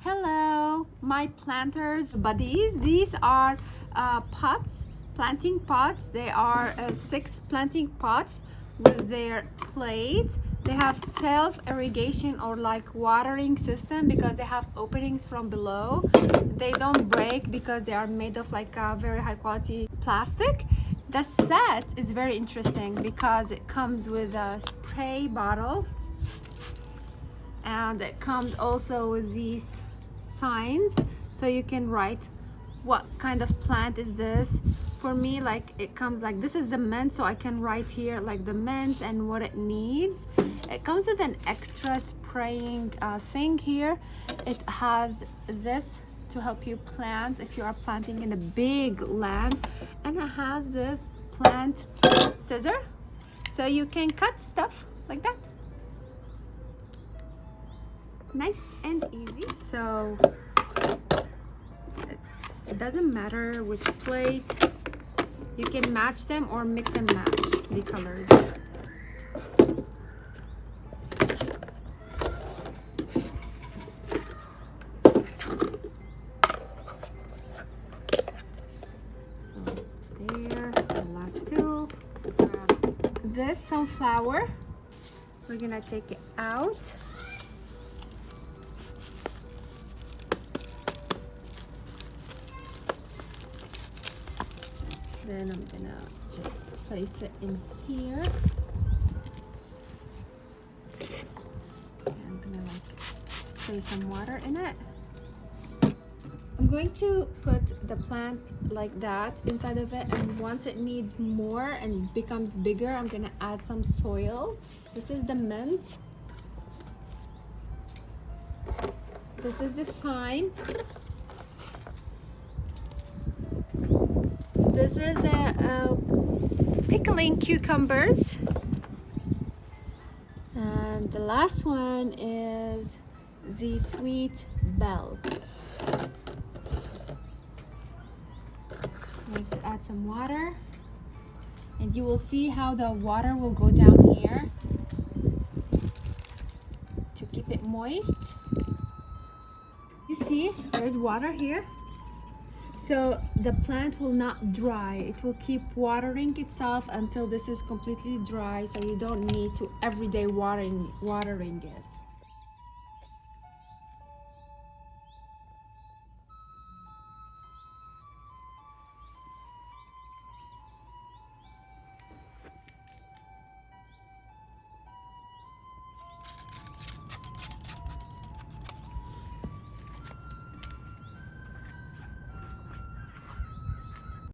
Hello, my planters buddies. These are pots, planting pots. They are 6 planting pots with their plates. They have self irrigation or like watering system because they have openings from below. They don't break because they are made of like a very high quality plastic. The set is very interesting because it comes with a spray bottle, and it comes also with these signs so you can write what kind of plant is this. For me, like, it comes like this is the mint, so I can write here like the mint and what it needs. It comes with an extra spraying thing here. It has this to help you plant if you are planting in a big land, and it has this plant scissor so you can cut stuff like that. Nice and easy. So it doesn't matter which plate, you can match them or mix and match the colors. So there, the last two. This sunflower, we're gonna take it out. Then I'm gonna just place it in here. And I'm gonna like spray some water in it. I'm going to put the plant like that inside of it, and once it needs more and becomes bigger, I'm gonna add some soil. This is the mint. This is the thyme. This is the pickling cucumbers. And the last one is the sweet bell. I'm going to add some water, and you will see how the water will go down here to keep it moist. You see, there's water here. So the plant will not dry. It will keep watering itself until this is completely dry, so you don't need to everyday watering it.